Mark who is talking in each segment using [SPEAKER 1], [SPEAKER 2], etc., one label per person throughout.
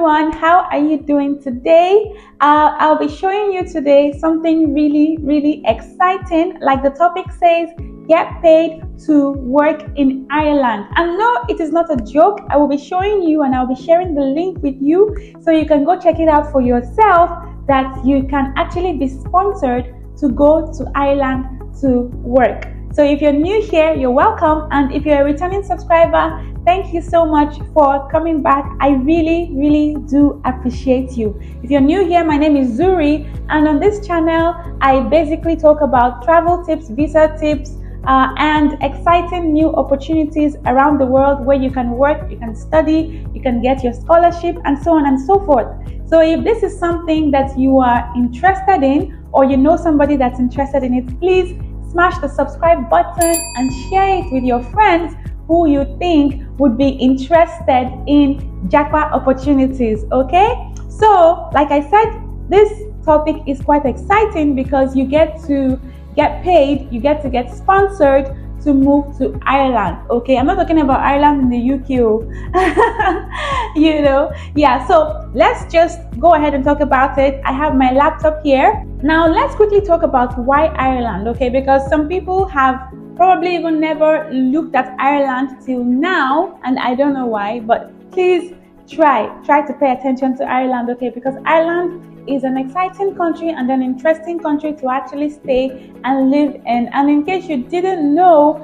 [SPEAKER 1] everyone, how are you doing today? I'll be showing you today something really exciting. Like the topic says, get paid to work in Ireland. And no, it is not a joke. I will be showing you and I'll be sharing the link with you so you can go check it out for yourself, that you can actually be sponsored to go to Ireland to work. So if you're new here, you're welcome. And if you're a returning subscriber, thank you so much for coming back. I really do appreciate you. If you're new here, my name is Zuri, and on this channel, I basically talk about travel tips, visa tips, and exciting new opportunities around the world where you can work, you can study, you can get your scholarship, and so on and so forth. So if this is something that you are interested in, or you know somebody that's interested in it, please smash the subscribe button and share it with your friends who you think would be interested in Jackpot opportunities, okay? So, like I said, this topic is quite exciting because you get to get paid, you get to get sponsored to move to Ireland, okay? I'm not talking about Ireland in the UK, yeah, so let's just go ahead and talk about it. I have my laptop here. Now, let's quickly talk about why Ireland, okay? Because some people have probably even never looked at Ireland till now, and I don't know why, but please try to pay attention to Ireland, okay? Because Ireland is an exciting country and an interesting country to actually stay and live in. And in case you didn't know,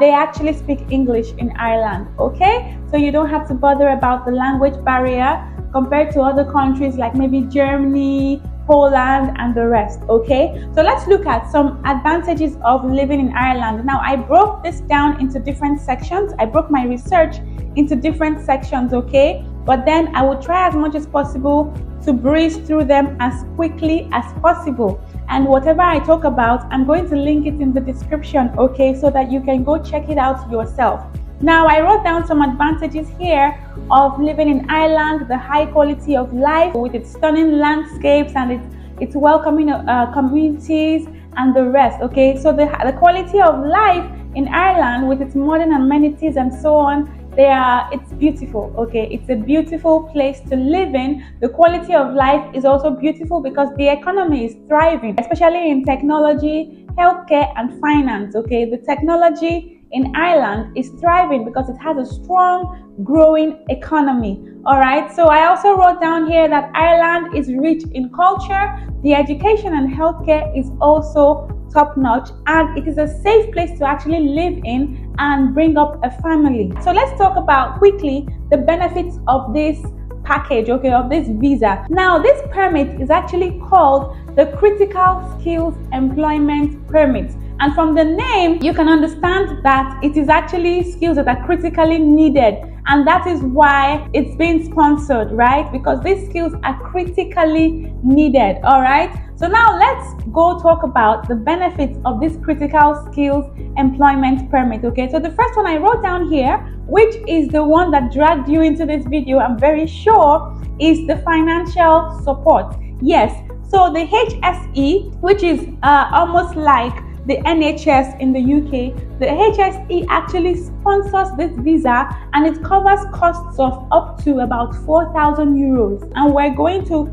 [SPEAKER 1] they actually speak English in Ireland, okay? So you don't have to bother about the language barrier compared to other countries like maybe Germany, Poland, and the rest, okay? So let's look at some advantages of living in Ireland. Now, I broke this down into different sections. I broke my research into different sections, okay? But then I will try as much as possible to breeze through them as quickly as possible. And whatever I talk about, I'm going to link it in the description, okay? So that you can go check it out yourself. Now, I wrote down some advantages here of living in Ireland: the high quality of life with its stunning landscapes and its welcoming communities and the rest, okay? So the quality of life in Ireland with its modern amenities and so on, it's beautiful, okay? It's a beautiful place to live in. The quality of life is also beautiful because the economy is thriving, especially in technology, healthcare, and finance, okay? The technology in Ireland is thriving because it has a strong, growing economy. All right, so I also wrote down here that Ireland is rich in culture. The education and healthcare is also top-notch, and it is a safe place to actually live in and bring up a family. So let's talk about quickly the benefits of this package, okay, of this visa. Now, this permit is actually called the Critical Skills Employment Permit. And from the name, you can understand that it is actually skills that are critically needed. And that is why it's being sponsored, right? Because these skills are critically needed, all right? So now let's go talk about the benefits of this Critical Skills Employment Permit, okay? So the first one I wrote down here, which is the one that dragged you into this video, I'm very sure, is the financial support. Yes, so the HSE, which is almost like the NHS in the UK, the HSE actually sponsors this visa and it covers costs of up to about 4,000 euros. And we're going to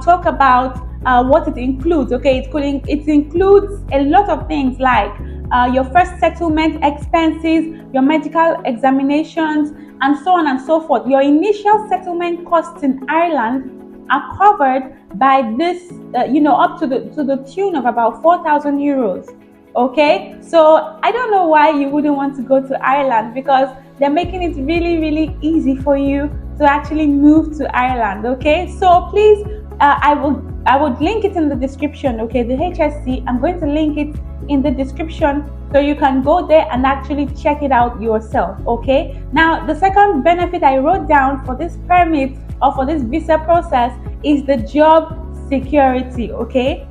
[SPEAKER 1] talk about what it includes, okay? It includes a lot of things like your first settlement expenses, your medical examinations, and so on and so forth. Your initial settlement costs in Ireland are covered by this, up to the tune of about 4,000 euros. Okay, so I don't know why you wouldn't want to go to Ireland, because they're making it really easy for you to actually move to Ireland. Okay, so please, I would link it in the description. Okay, the HSC, I'm going to link it in the description so you can go there and actually check it out yourself. Okay, now the second benefit I wrote down for this permit or for this visa process is the job security. Okay,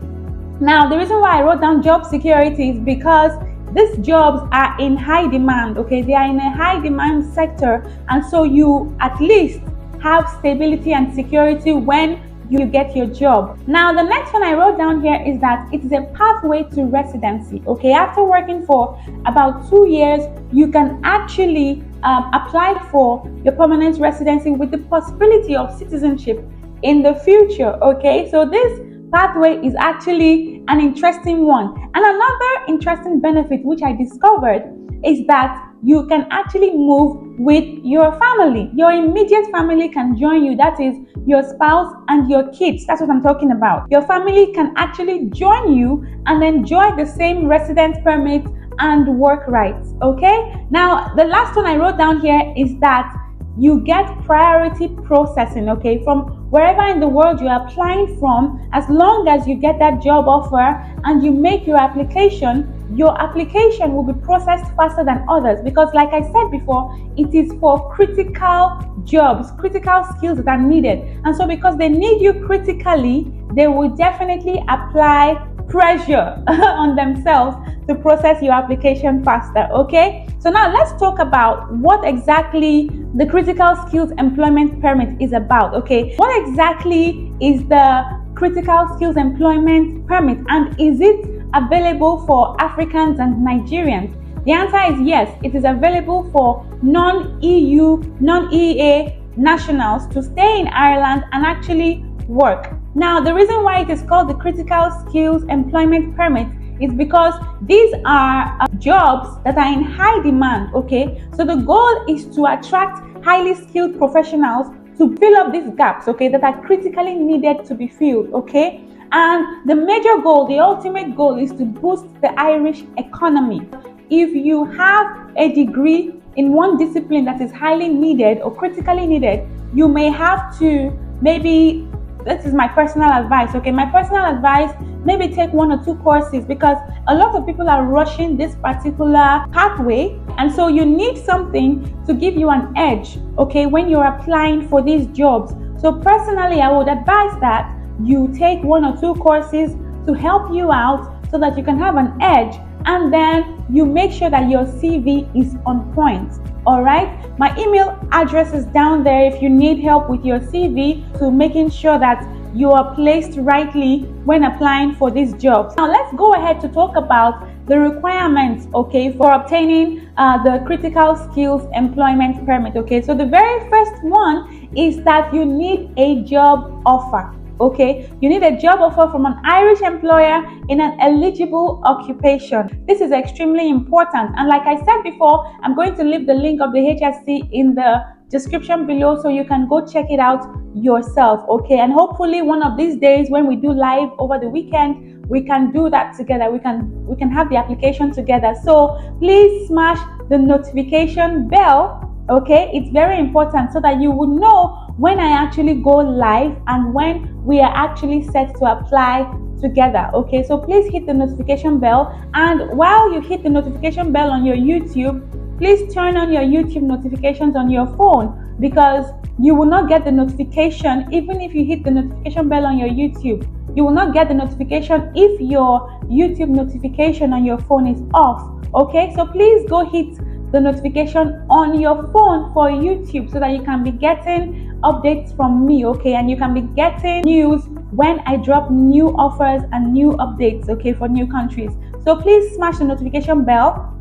[SPEAKER 1] now the reason why I wrote down job security is because these jobs are in high demand, okay? They are in a high demand sector, and so you at least have stability and security when you get your job. Now, the next one I wrote down here is that it is a pathway to residency. Okay, after working for about 2 years, you can actually apply for your permanent residency with the possibility of citizenship in the future. Okay, so this pathway is actually an interesting one. And another interesting benefit which I discovered is that you can actually move with your family. Your immediate family can join you, that is your spouse and your kids. That's what I'm talking about. Your family can actually join you and enjoy the same residence permit and work rights. Okay, now the last one I wrote down here is that you get priority processing. Okay, from wherever in the world you're applying from, as long as you get that job offer and you make your application will be processed faster than others, because like I said before, it is for critical jobs, critical skills that are needed. And so because they need you critically, they will definitely apply pressure on themselves to process your application faster. Okay, so now let's talk about what exactly the critical skills employment permit is about. Okay, what exactly is the critical skills employment permit, and is it available for Africans and Nigerians? The answer is yes, it is available for non-EU, non-EEA nationals to stay in Ireland and actually work. Now, the reason why it is called the critical skills employment permit is because these are jobs that are in high demand. Okay, so the goal is to attract highly skilled professionals to fill up these gaps, okay, that are critically needed to be filled. Okay, and the major goal, the ultimate goal, is to boost the Irish economy. If you have a degree in one discipline that is highly needed or critically needed, you may have to maybe, this is my personal advice, okay, my personal advice, maybe take 1 or 2 courses, because a lot of people are rushing this particular pathway, and so you need something to give you an edge, okay, when you're applying for these jobs. So personally, I would advise that you take 1 or 2 courses to help you out so that you can have an edge, and then you make sure that your CV is on point. All right, my email address is down there if you need help with your CV, to making sure that you are placed rightly when applying for these jobs. Now let's go ahead to talk about the requirements, okay, for obtaining the critical skills employment permit. Okay, so the very first one is that you need a job offer. Okay, you need a job offer from an Irish employer in an eligible occupation. This is extremely important, and like I said before, I'm going to leave the link of the HSC in the description below so you can go check it out yourself. Okay, and hopefully one of these days when we do live over the weekend, we can do that together. We can have the application together. So please smash the notification bell. Okay, it's very important so that you will know when I actually go live and when we are actually set to apply together. Okay, so please hit the notification bell, and while you hit the notification bell on your YouTube, please turn on your YouTube notifications on your phone, because you will not get the notification even if you hit the notification bell on your YouTube. You will not get the notification if your YouTube notification on your phone is off. Okay, so please go hit the notification on your phone for YouTube so that you can be getting updates from me, okay, and you can be getting news when I drop new offers and new updates, okay, for new countries. So please smash the notification bell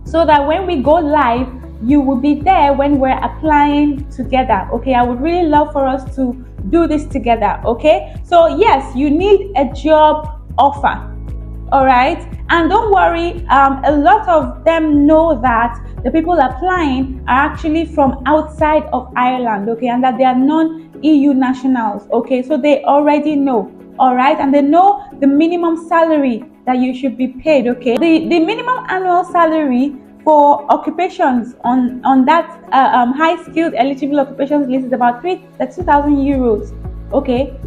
[SPEAKER 1] so that when we go live, you will be there when we're applying together. Okay, I would really love for us to do this together. Okay, so yes, you need a job offer. All right, and don't worry, a lot of them know that the people applying are actually from outside of Ireland, okay, and that they are non-EU nationals. Okay, so they already know. All right, and they know the minimum salary that you should be paid. Okay, the minimum annual salary for occupations on that high skilled eligible occupations list is about 32,000 euros. Okay,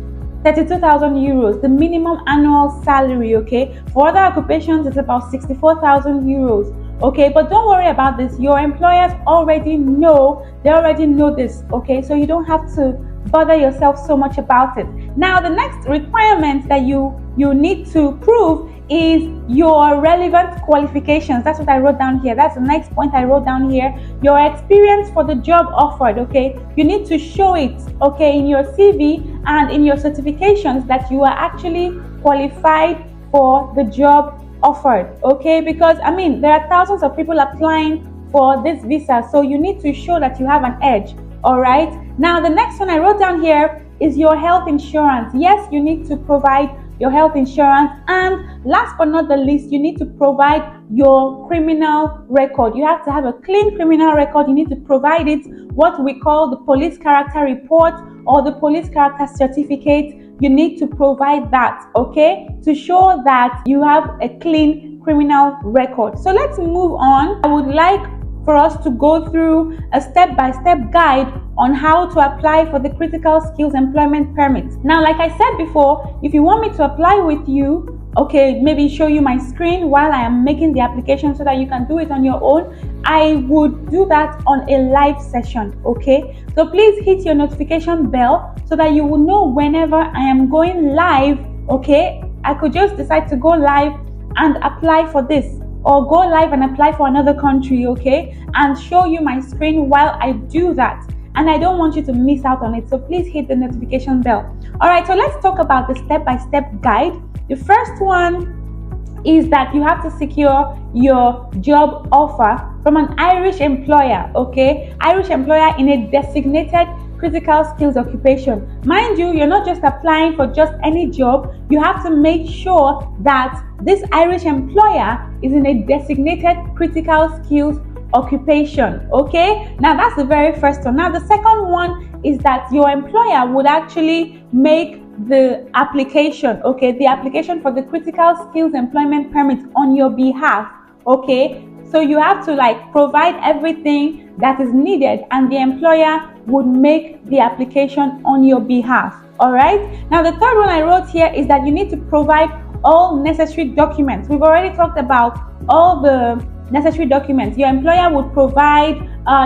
[SPEAKER 1] 32,000 euros, the minimum annual salary. Okay, for other occupations it's about 64,000 euros. Okay, but don't worry about this, your employers already know, they already know this. Okay, so you don't have to bother yourself so much about it. Now the next requirement that you need to prove is your relevant qualifications. That's what I wrote down here. That's the next point I wrote down here. Your experience for the job offered. Okay, you need to show it, okay, in your CV, and in your certifications that you are actually qualified for the job offered. Okay, because I mean, there are thousands of people applying for this visa, so you need to show that you have an edge. All right, now the next one I wrote down here is your health insurance. Yes, you need to provide your health insurance, and last but not the least, you need to provide your criminal record. You have to have a clean criminal record. You need to provide it, what we call the police character report or the police character certificate. You need to provide that, okay, to show that you have a clean criminal record. So let's move on. I would like for us to go through a step-by-step guide on how to apply for the critical skills employment permit. Now, like I said before, if you want me to apply with you, okay, maybe show you my screen while I am making the application so that you can do it on your own, I would do that on a live session, okay? So please hit your notification bell so that you will know whenever I am going live, okay? I could just decide to go live and apply for this, or go live and apply for another country, okay, and show you my screen while I do that. And I don't want you to miss out on it, so please hit the notification bell. All right, so let's talk about the step-by-step guide. The first one is that you have to secure your job offer from an Irish employer, okay? Irish employer in a designated critical skills occupation. Mind you, you're not just applying for just any job. You have to make sure that this Irish employer is in a designated critical skills occupation, okay? Now that's the very first one. Now the second one is that your employer would actually make the application, okay, the application for the critical skills employment permit on your behalf, okay? So you have to provide everything that is needed, and the employer would make the application on your behalf. All right. Now the third one I wrote here is that you need to provide all necessary documents. We've already talked about all the necessary documents. Your employer would provide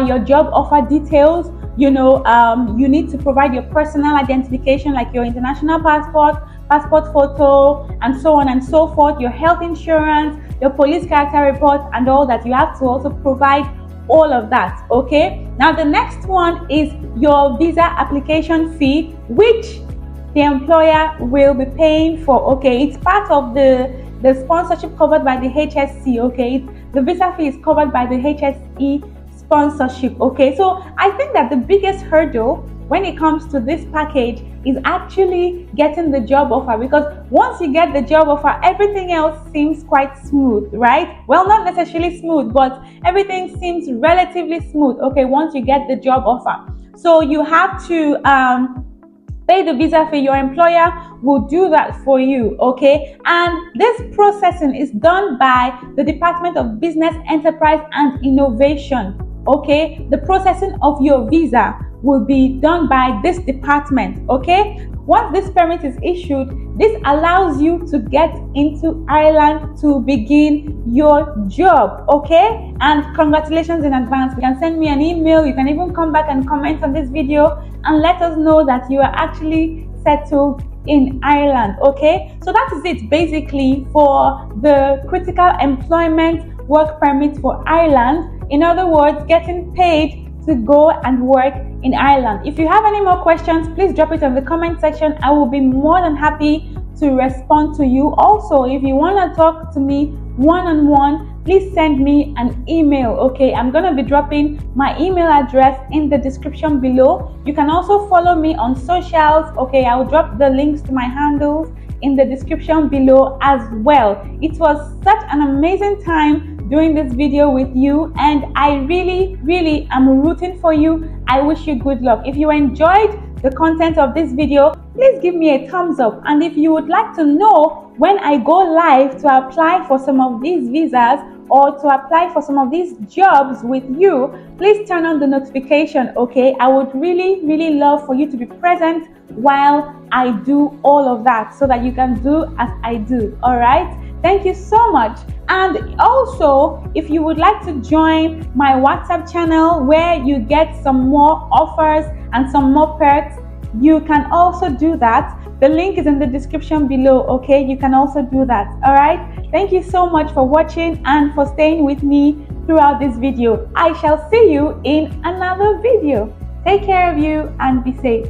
[SPEAKER 1] your job offer details. You need to provide your personal identification, like your international passport photo, and so on and so forth, your health insurance, your police character report, and all that. You have to also provide all of that, okay? Now the next one is your visa application fee, which the employer will be paying for, okay? It's part of the sponsorship covered by the HSC, okay? The visa fee is covered by the HSE sponsorship, okay? So I think that the biggest hurdle when it comes to this package is actually getting the job offer, because once you get the job offer, everything else seems quite smooth, right? Well, not necessarily smooth, but everything seems relatively smooth, okay, once you get the job offer. So you have to pay the visa fee. Your employer will do that for you, okay? And this processing is done by the Department of Business, Enterprise and Innovation, okay? The processing of your visa will be done by this department, okay? Once this permit is issued, this allows you to get into Ireland to begin your job, okay? And congratulations in advance. You can send me an email. You can even come back and comment on this video and let us know that you are actually settled in Ireland, okay? So that is it basically for the critical employment work permit for Ireland. In other words, getting paid to go and work in Ireland. If you have any more questions, please drop it in the comment section. I will be more than happy to respond to you. Also, if you want to talk to me one-on-one, please send me an email, okay? I'm going to be dropping my email address in the description below. You can also follow me on socials, okay? I will drop the links to my handles in the description below as well. It was such an amazing time doing this video with you, and I really am rooting for you. I wish you good luck. If you enjoyed the content of this video, please give me a thumbs up. And if you would like to know when I go live to apply for some of these visas or to apply for some of these jobs with you, please turn on the notification, okay? I would really love for you to be present while I do all of that so that you can do as I do. All right, thank you so much. And also, if you would like to join my WhatsApp channel where you get some more offers and some more perks, you can also do that. The link is in the description below, okay? You can also do that. All right, thank you so much for watching and for staying with me throughout this video. I shall see you in another video. Take care of you and be safe.